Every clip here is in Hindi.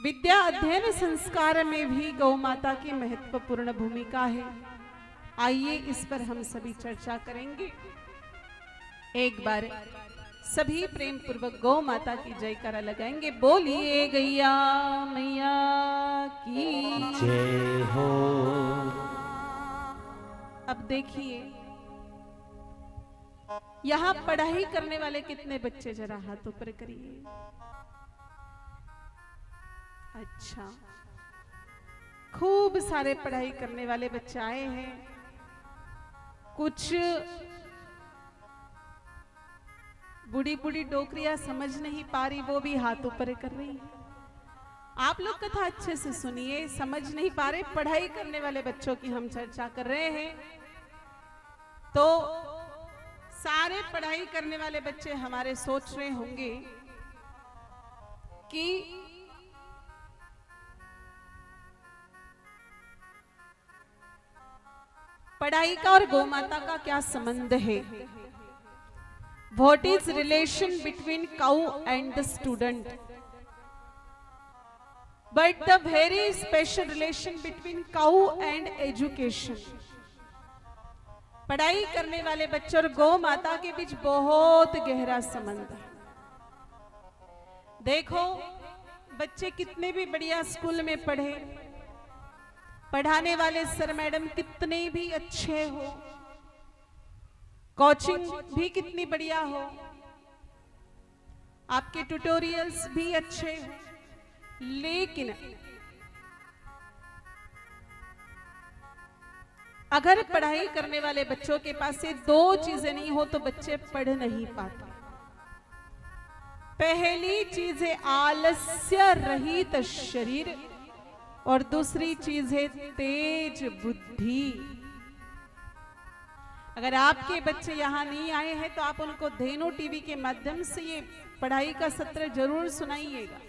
विद्या अध्ययन संस्कार में भी गौ माता की महत्वपूर्ण भूमिका है। आइए इस पर हम सभी चर्चा करेंगे। एक बार सभी प्रेम पूर्वक गौ माता की जयकारा लगाएंगे। बोलिए गैया मैया की जय हो। अब देखिए यहाँ पढ़ाई करने वाले कितने बच्चे, जरा हाथों पर करिए। अच्छा, खूब सारे पढ़ाई करने वाले बच्चे आए हैं। कुछ बूढ़ी बूढ़ी डोकरियां समझ नहीं पा रही, वो भी हाथ ऊपर कर रही है। आप लोग कथा अच्छे से सुनिए। समझ नहीं पा रहे, पढ़ाई करने वाले बच्चों की हम चर्चा कर रहे हैं। तो सारे पढ़ाई करने वाले बच्चे हमारे सोच रहे होंगे कि पढ़ाई का और गौ माता का क्या संबंध है। What is relation between cow and the student? But the very special relation between cow and education. पढ़ाई करने वाले बच्चों और गौ माता के बीच बहुत गहरा संबंध है। देखो बच्चे कितने भी बढ़िया स्कूल में पढ़े, पढ़ाने वाले सर मैडम कितने भी अच्छे हो, कोचिंग भी कितनी बढ़िया हो, आपके ट्यूटोरियल्स भी अच्छे हो, लेकिन अगर पढ़ाई करने वाले बच्चों के पास ये दो चीजें नहीं हो तो बच्चे पढ़ नहीं पाते। पहली चीज है आलस्य रहित शरीर और दूसरी चीज है तेज बुद्धि। अगर आपके बच्चे यहाँ नहीं आए हैं तो आप उनको धेनु टीवी के माध्यम से ये पढ़ाई का सत्र जरूर सुनाइएगा।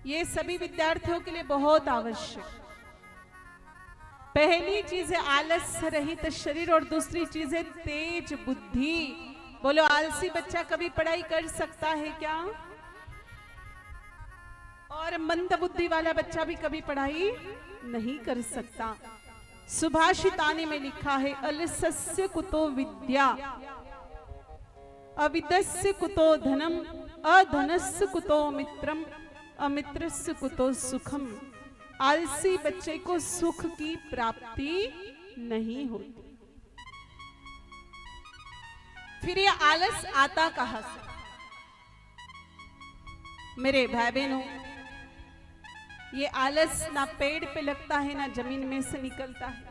ये सभी विद्यार्थियों के लिए बहुत आवश्यक। पहली चीज है आलस्य रहित शरीर और दूसरी चीज है तेज बुद्धि। बोलो, आलसी बच्चा कभी पढ़ाई कर सकता है क्या? और मंद बुद्धि वाला बच्चा भी कभी पढ़ाई नहीं कर सकता। सुभाषितानी में लिखा है, अलसस्य कुतो विद्या, अविद्यस्य कुतो धनम, अधनस्य कुतो मित्रम, अमित्रस्य कुतो सुखम। आलसी बच्चे को सुख की प्राप्ति नहीं होती। फिर ये आलस आता कहां से? मेरे भाई बहनों, ये आलस ना पेड़ पे लगता है ना जमीन में से निकलता है।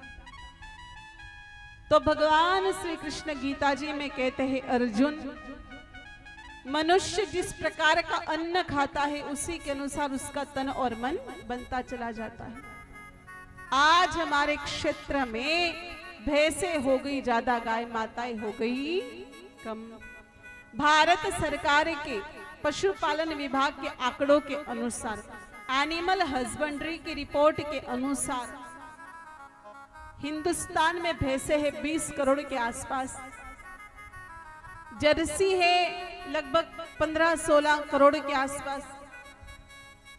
तो भगवान श्री कृष्ण गीता जी में कहते हैं, अर्जुन, मनुष्य जिस प्रकार का अन्न खाता है उसी के अनुसार उसका तन और मन बनता चला जाता है। आज हमारे क्षेत्र में भैंसें हो गई ज्यादा, गाय माताएं हो गई कम। भारत सरकार के पशुपालन विभाग के आंकड़ों के अनुसार, एनिमल हस्बेंड्री की रिपोर्ट के अनुसार हिंदुस्तान में भैंसे है 20 करोड़ के आसपास, जर्सी है लगभग 15-16 करोड़ के आसपास,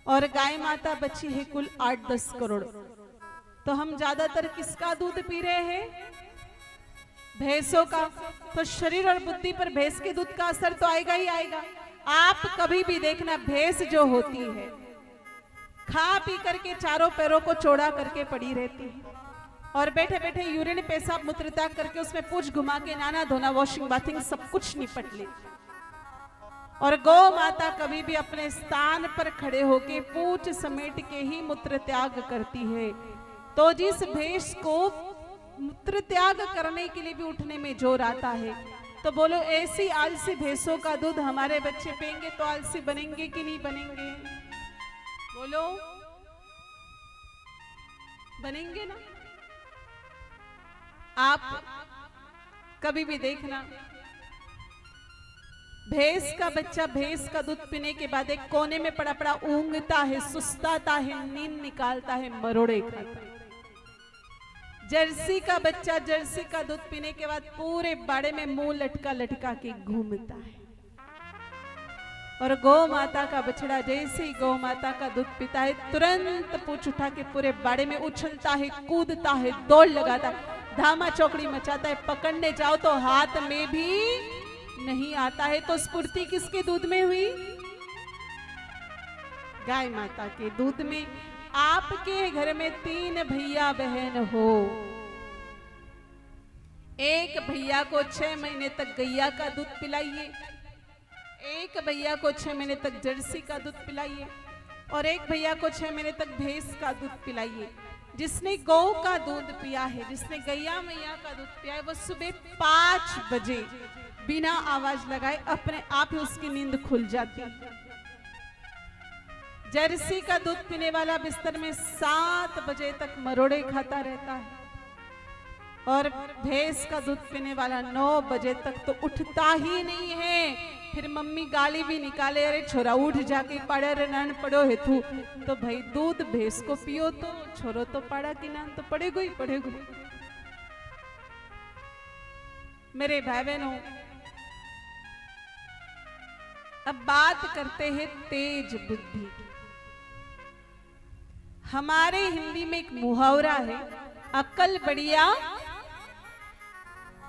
और गाय माता बची है कुल 8-10 करोड़। तो हम ज्यादातर किसका दूध पी रहे हैं? भैंसों का। तो शरीर और बुद्धि पर भैंस के दूध का असर तो आएगा ही आएगा। आप कभी भी देखना, भैंस जो होती है खा पी करके चारों पैरों को चौड़ा करके पड़ी रहती है और बैठे बैठे यूरिन पेशाब मूत्र त्याग करके उसमें पूंछ घुमा के नाना धोना वॉशिंग बाथिंग सब कुछ निपट ले। और गौ माता कभी भी अपने स्थान पर खड़े होके पूंछ समेट के ही मूत्र त्याग करती है। तो जिस भैंस को मूत्र त्याग करने के लिए भी उठने में जोर आता है, तो बोलो ऐसी आलसी भैंसों का दूध हमारे बच्चे पिएंगे तो आलसी बनेंगे कि नहीं बनेंगे? बोलो, बनेंगे ना? आप कभी भी देखना, भैंस का बच्चा भैंस का दूध पीने के बाद एक कोने में पड़ा पड़ा ऊंघता है, सुस्ताता है, नींद निकालता है, मरोड़े खाता है। जर्सी का बच्चा जर्सी का दूध पीने के बाद पूरे बाड़े में मुंह लटका लटका के घूमता है। और गौ माता का बछड़ा जैसे ही गौ माता का दूध पीता है तुरंत पूंछ उठा के पूरे बाड़े में उछलता है, कूदता है, दौड़ लगाता है, धामा चौकड़ी मचाता है। पकड़ने जाओ तो हाथ में भी नहीं आता है। तो स्फूर्ति किसके दूध में हुई? गाय माता के दूध में। आपके घर में 3 भैया बहन हो, एक भैया को 6 महीने तक गैया का दूध पिलाइए, एक भैया को 6 महीने तक जर्सी का दूध पिलाइए और एक भैया को 6 महीने तक भैंस का दूध पिलाइए। जिसने गौ का दूध पिया है, जिसने गैया मैया का दूध पिया है, वो सुबह 5 बजे बिना आवाज लगाए अपने आप ही उसकी नींद खुल जाती है। जर्सी का दूध पीने वाला बिस्तर में 7 बजे तक मरोड़े खाता रहता है और भैंस का दूध पीने वाला 9 बजे तक तो उठता ही नहीं है। फिर मम्मी गाली भी निकाले, अरे छोरा उठ जाके पड़े रे नन पड़ो है तू। तो भाई दूध भैंस को पियो तो छोरो तो पड़ा कि ना तो पड़ेगो ही पड़ेगो। मेरे भाई बहनों, अब बात करते हैं तेज बुद्धि। हमारे हिंदी में एक मुहावरा है, अक्ल बढ़िया।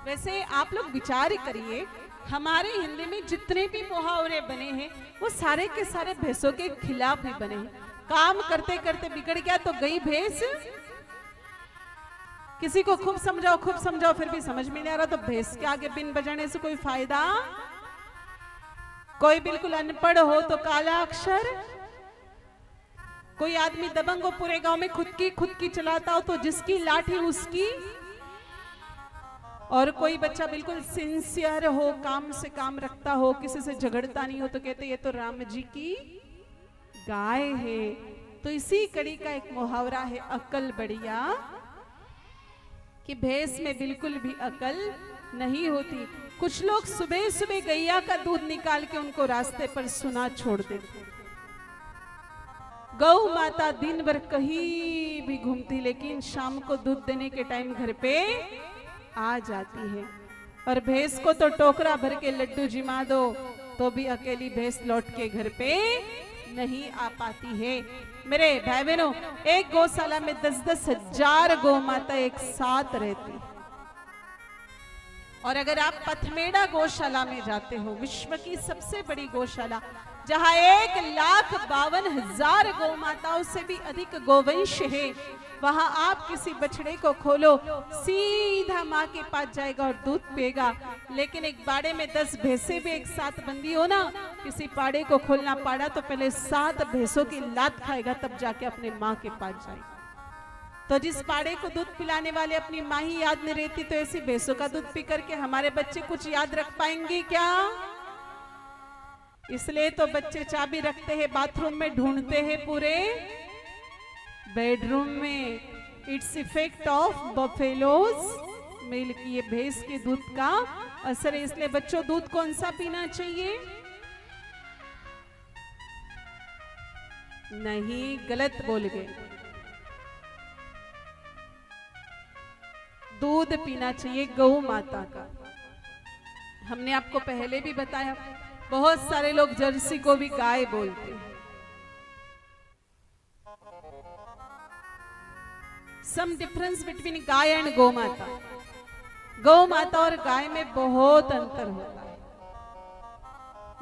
वैसे आप लोग विचार करिए, हमारे हिंदी में जितने भी मुहावरे बने हैं वो सारे के सारे भैंसों के खिलाफ ही बने हैं। काम करते करते बिगड़ गया तो गई भैंस। किसी को खूब समझाओ फिर भी समझ में नहीं आ रहा तो भैंस के आगे बिन बजाने से कोई फायदा। कोई बिल्कुल अनपढ़ हो तो काला अक्षर, कोई आदमी दबंग हो पूरे गांव में खुद की चलाता हो तो जिसकी लाठी उसकी, और कोई बच्चा बिल्कुल सिंसियर हो, काम से काम रखता हो, किसी से झगड़ता नहीं हो तो कहते ये तो राम जी की गाय है। तो इसी कड़ी का एक मुहावरा है, अकल बढ़िया, कि भैंस में बिल्कुल भी अकल नहीं होती। कुछ लोग सुबह सुबह गैया का दूध निकाल के उनको रास्ते पर सुना छोड़ देते। गौ माता दिन भर कहीं भी घूमती लेकिन शाम को दूध देने के टाइम घर पे आ जाती है। और भैंस को तो टोकरा भर के लड्डू जिमा दो तो भी अकेली भैंस लौट के घर पे नहीं आ पाती है। मेरे भाई बहनों, एक गौशाला में 10-10 हजार गौ माता एक साथ रहती। और अगर आप पथमेड़ा गौशाला में जाते हो, विश्व की सबसे बड़ी गौशाला, जहां 1,52,000 गौ माताओं से भी अधिक गोवंश है, वहां आप किसी बछड़े को खोलो, सीधा माँ के पास जाएगा और दूध पिएगा। लेकिन एक बाड़े में 10 भैंसे भी एक साथ बंदी हो ना, किसी पाड़े को खोलना पड़ा तो पहले 7 भैंसों की लात खाएगा तब जाके अपने माँ के पास जाएगा। तो जिस पाड़े को दूध पिलाने वाले अपनी माँ ही याद नहीं रहती, तो ऐसी भैंसों का दूध पी करके हमारे बच्चे कुछ याद रख पाएंगे क्या? इसलिए तो बच्चे चाबी रखते हैं बाथरूम में, ढूंढते हैं पूरे बेडरूम में। Its effect of buffaloes milk, ये भैंस के दूध का असर है। इसलिए बच्चों, दूध कौन सा पीना चाहिए? नहीं, गलत बोल गए। दूध पीना चाहिए गौ माता का। हमने आपको पहले भी बताया, बहुत सारे लोग जर्सी को भी गाय बोलते हैं। Some difference between gaay and gau mata. गौ माता और गाय में बहुत अंतर होता है।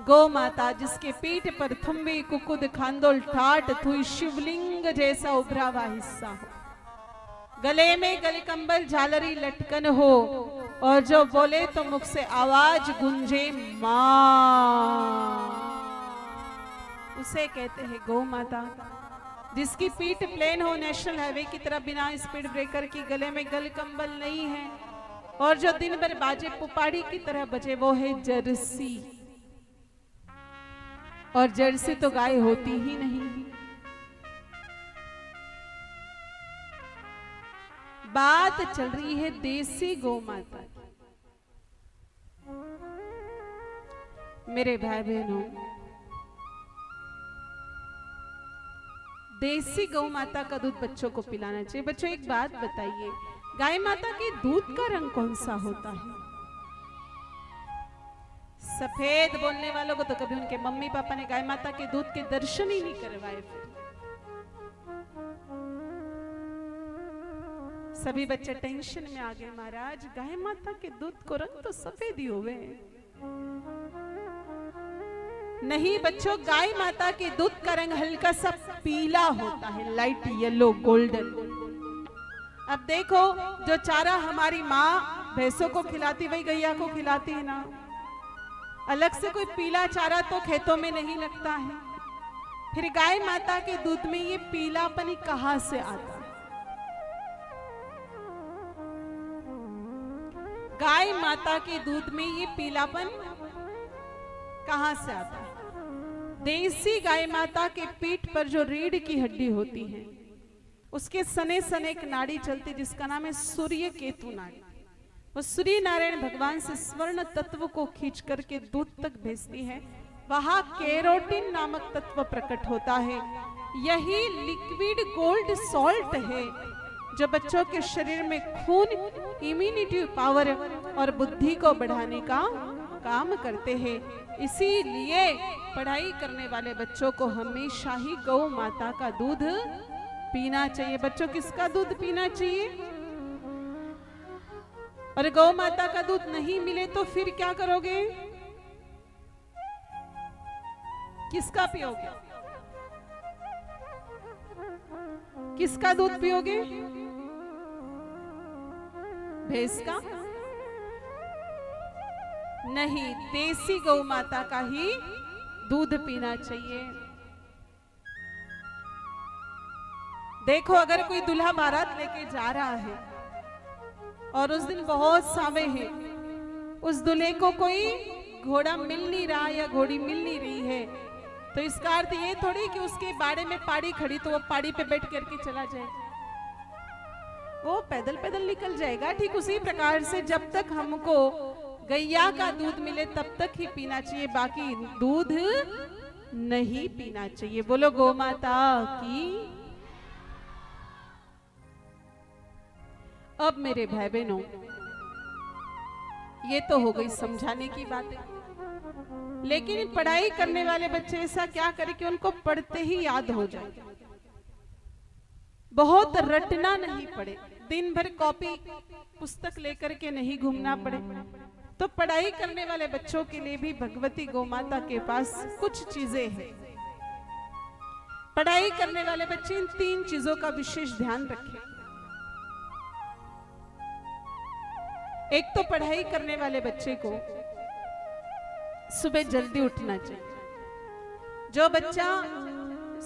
गौ माता जिसके पीठ पर थुम्बी, कुकुद, खांदोल, ठाट, थुई, शिवलिंग जैसा उभरा हुआ हिस्सा हो, गले में गलकंबल झालरी लटकन हो, और जो बोले तो मुख से आवाज गूंजे मां, उसे कहते हैं गौ माता। जिसकी पीठ प्लेन हो, नेशनल हाईवे की तरह बिना स्पीड ब्रेकर की, गले में गलकंबल नहीं है, और जो दिन भर बाजे पुपाड़ी की तरह बजे, वो है जर्सी। और जर्सी तो गाय होती ही नहीं। बात चल रही है देसी गौ माता की। मेरे भाई बहनों, देसी गौ माता का दूध बच्चों को पिलाना चाहिए। बच्चों, एक बात बताइए, गाय माता के दूध का रंग कौन सा होता है? सफेद बोलने वालों को तो कभी उनके मम्मी पापा ने गाय माता के दूध के दर्शन ही नहीं करवाए। सभी बच्चे टेंशन में आ गए, महाराज गाय माता के दूध को रंग तो सफेद ही हुए। नहीं बच्चों, गाय माता के दूध का रंग हल्का सा पीला होता है, लाइट येलो गोल्डन। अब देखो, जो चारा हमारी माँ भैंसों को खिलाती वही गैया को खिलाती है ना, अलग से कोई पीला चारा तो खेतों में नहीं लगता है। फिर गाय माता के दूध में ये पीलापन कहां से आता? गाय माता के दूध में ये पीलापन कहां से आता है? देसी गाय माता के पीठ पर जो रीढ़ की हड्डी होती है, उसके सने सने एक नाड़ी चलती जिसका नाम है सूर्य केतु नाड़ी। वो सूर्य नारायण भगवान से स्वर्ण तत्व को खींच करके दूध तक भेजती है। वहां कैरोटीन नामक तत्व प्रकट होता है। यही लिक्विड गोल्ड सॉल्ट है जो बच्चों के शरीर में खून, इम्यूनिटी पावर और बुद्धि को बढ़ाने का काम करते हैं। इसीलिए पढ़ाई करने वाले बच्चों को हमेशा ही गौ माता का दूध पीना चाहिए। बच्चों, किसका दूध पीना चाहिए? और गौ माता का दूध नहीं मिले तो फिर क्या करोगे? किसका पियोगे? किसका दूध पियोगे? भैंस का? नहीं, देसी गौ माता का ही दूध पीना चाहिए। देखो, अगर कोई दूल्हा बारात लेके जा रहा है और उस दिन बहुत सावे हैं, उस दूल्हे को कोई घोड़ा मिल नहीं रहा या घोड़ी मिल नहीं रही है, तो इसका अर्थ ये थोड़ी कि उसके बाड़े में पाड़ी खड़ी तो वो पाड़ी पे बैठ करके चला जाए, वो पैदल पैदल निकल जाएगा। ठीक उसी प्रकार से जब तक हमको गैया का दूध मिले तब तक ही पीना चाहिए, बाकी दूध नहीं पीना चाहिए। बोलो गौ माता की। अब मेरे भाई बहनों, ये तो हो गई समझाने की बातें, लेकिन पढ़ाई करने वाले बच्चे ऐसा क्या करें कि उनको पढ़ते ही याद हो जाए। बहुत रटना नहीं पड़े, दिन भर कॉपी पुस्तक लेकर के नहीं घूमना पड़े। तो पढ़ाई करने वाले बच्चों के लिए भी भगवती गौ माता के पास कुछ चीजें हैं। पढ़ाई करने वाले बच्चे इन 3 चीजों का विशेष ध्यान रखें। एक तो पढ़ाई करने वाले बच्चे को सुबह जल्दी उठना चाहिए। जो बच्चा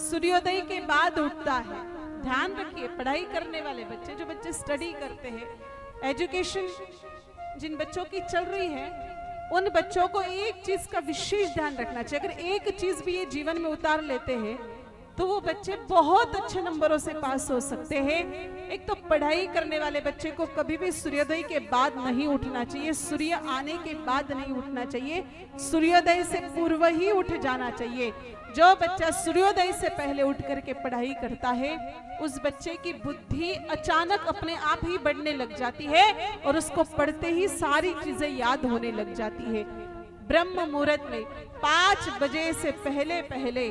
सूर्योदय के बाद उठता है, ध्यान रखिए, पढ़ाई करने वाले बच्चे, जो बच्चे स्टडी करते हैं, एजुकेशन जिन बच्चों की चल रही है, उन बच्चों को एक चीज का विशेष ध्यान रखना चाहिए। अगर एक चीज भी ये जीवन में उतार लेते हैं तो वो बच्चे बहुत अच्छे नंबरों से पास हो सकते हैं। एक तो पढ़ाई करने वाले बच्चे को कभी भी सूर्योदय के बाद नहीं उठना चाहिए, सूर्य आने के बाद नहीं उठना चाहिए, सूर्योदय से पूर्व ही उठ जाना चाहिए। जो बच्चा सूर्योदय से पहले उठ करके पढ़ाई करता है, उस बच्चे की बुद्धि अचानक अपने आप ही बढ़ने लग जाती है और उसको पढ़ते ही सारी चीजें याद होने लग जाती है। ब्रह्म मुहूर्त में 5 बजे से पहले पहले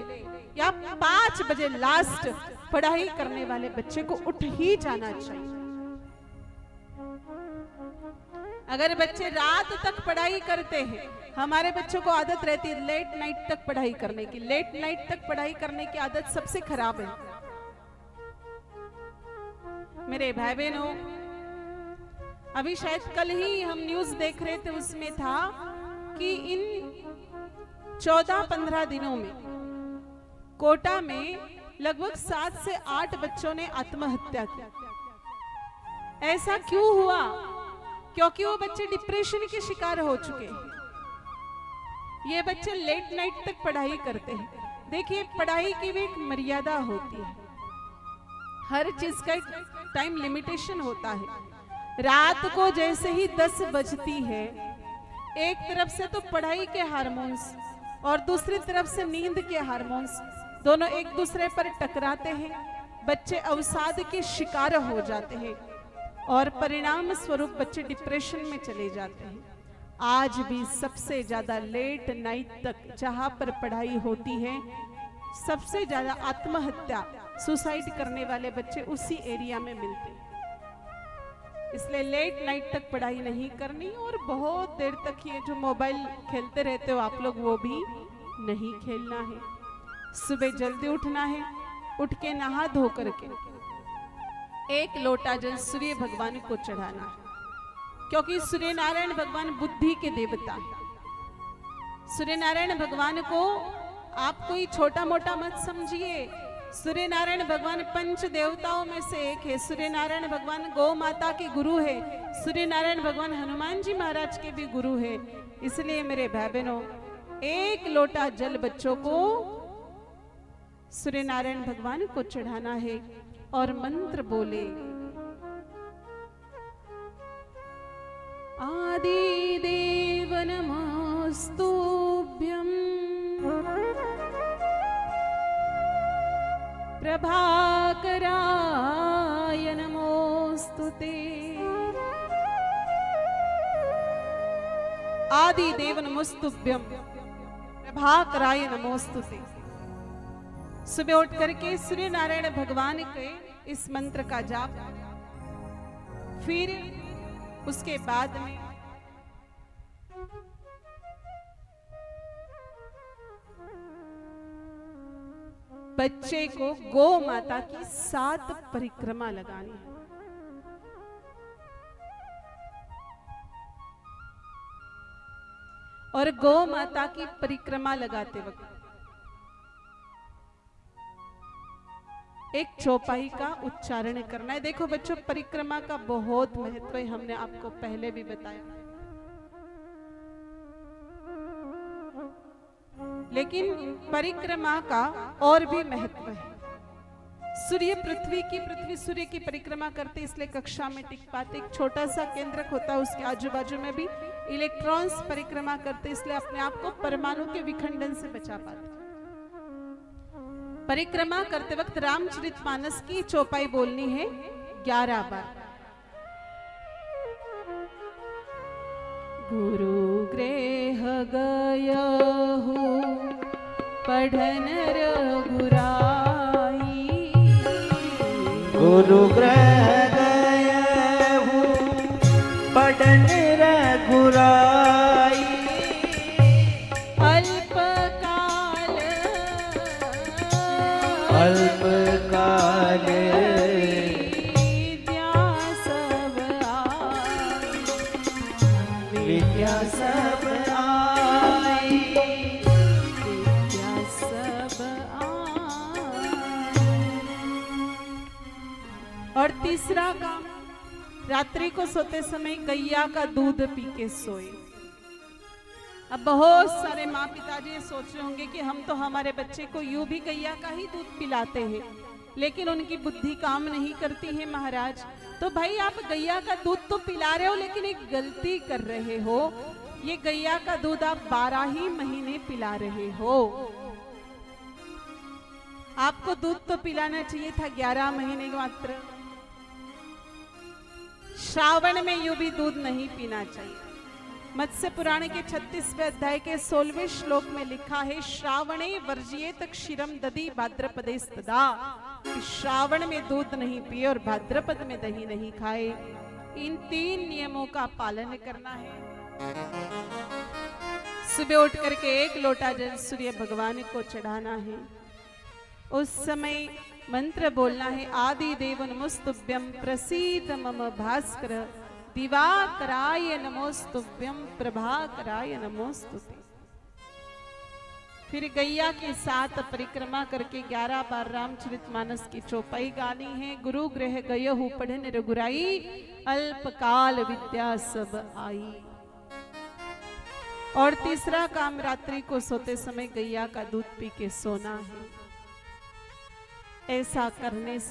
या 5 बजे लास्ट पढ़ाई करने वाले बच्चे को उठ ही जाना चाहिए। अगर बच्चे रात तक पढ़ाई करते हैं, हमारे बच्चों को आदत रहती है लेट नाइट तक पढ़ाई करने की। लेट नाइट तक पढ़ाई करने की आदत सबसे खराब है। मेरे भाई बहनों, अभी शायद कल ही हम न्यूज देख रहे थे, उसमें था कि इन 14-15 दिनों में कोटा में लगभग 7 से 8 बच्चों ने आत्महत्या की। ऐसा क्यों हुआ? क्योंकि वो बच्चे डिप्रेशन के शिकार हो चुके हैं। ये बच्चे लेट नाइट तक पढ़ाई करते हैं। देखिए, पढ़ाई की भी एक मर्यादा होती है, हर चीज का एक टाइम लिमिटेशन होता है। रात को जैसे ही 10 बजती है, एक तरफ से तो पढ़ाई के हार्मोन्स और दूसरी तरफ से नींद के हार्मोन्स दोनों एक दूसरे पर टकराते हैं। बच्चे अवसाद के शिकार हो जाते हैं और परिणाम स्वरूप बच्चे डिप्रेशन में चले जाते हैं। आज भी सबसे ज्यादा लेट नाइट तक जहां पर पढ़ाई होती है, सबसे ज्यादा आत्महत्या सुसाइड करने वाले बच्चे उसी एरिया में मिलते हैं। इसलिए लेट नाइट तक पढ़ाई नहीं करनी, और बहुत देर तक ये जो मोबाइल खेलते रहते हो आप लोग, वो भी नहीं खेलना है। सुबह जल्दी उठना है, उठ के नहा धो करके 1 लोटा जल सूर्य भगवान को चढ़ाना है, क्योंकि सूर्य नारायण भगवान बुद्धि के देवता है। सूर्य नारायण भगवान को आप कोई छोटा मोटा मत समझिए। सूर्य नारायण भगवान पंच देवताओं में से एक है। सूर्य नारायण भगवान गौ माता के गुरु है। सूर्य नारायण भगवान हनुमान जी महाराज के भी गुरु है। इसलिए मेरे भाई बहनों, 1 लोटा जल बच्चों को सूर्य नारायण भगवान को चढ़ाना है और मंत्र बोले, आदि देव नमोस्तुभ्यं प्रभाकराय नमोस्तुते। आदि देव नमोस्तुभ्यं प्रभाकराय नमोस्तुते। सुबह उठ करके सूर्य नारायण भगवान के इस मंत्र का जाप, फिर उसके बाद में बच्चे को गौ माता की 7 परिक्रमा लगानी है। और गौ माता की परिक्रमा लगाते वक्त एक चौपाई का उच्चारण करना है। देखो बच्चों, परिक्रमा का बहुत महत्व है, हमने आपको पहले भी बताया, लेकिन परिक्रमा का और भी महत्व है। पृथ्वी सूर्य की परिक्रमा करते, इसलिए कक्षा में टिक पाते। एक छोटा सा केंद्रक होता है, उसके आजू बाजू में भी इलेक्ट्रॉन्स परिक्रमा करते, इसलिए अपने आप को परमाणु के विखंडन से बचा पाते। परिक्रमा करते वक्त रामचरितमानस की चौपाई बोलनी है 11 बार। गुरु गृह गयहु पढ़न रघुराई, गुरु गृह गयहु पढ़न रघुराई। अल्पकाल विद्या सब आई, विद्या सब आई। और तीसरा काम, रात्रि को सोते समय गैया का दूध पी के सोए। अब बहुत सारे माँ पिताजी सोच रहे होंगे कि हम तो हमारे बच्चे को यूं भी गैया का ही दूध पिलाते हैं, लेकिन उनकी बुद्धि काम नहीं करती है महाराज। तो भाई, आप गैया का दूध तो पिला रहे हो, लेकिन एक गलती कर रहे हो। ये गैया का दूध आप 12 ही महीने पिला रहे हो। आपको दूध तो पिलाना चाहिए था 11 महीने मात्र। श्रावण में यूं भी दूध नहीं पीना चाहिए। मत्स्य पुराण के 36वें अध्याय के 16वें श्लोक में लिखा है, श्रावणे वर्जियेत क्षीरम दधि भाद्रपदे स्तदा। श्रावण में दूध नहीं पिए और भाद्रपद में दही नहीं खाए। इन 3 नियमों का पालन करना है। सुबह उठ करके 1 लोटा जल सूर्य भगवान को चढ़ाना है। उस समय मंत्र बोलना है, आदि देव नमोस्तुभ्यं प्रसीद मम भास्कर, दिवाकराय नमोस्तुभ्यं प्रभाकराय नमोस्तुते। फिर गैया के 7 परिक्रमा करके 11 बार रामचरितमानस की चौपाई गानी है। गुरु गृह गयहु पढ़न रघुराई, अल्पकाल विद्या सब आई। और तीसरा काम, रात्रि को सोते समय गैया का दूध पी के सोना है। ऐसा करने से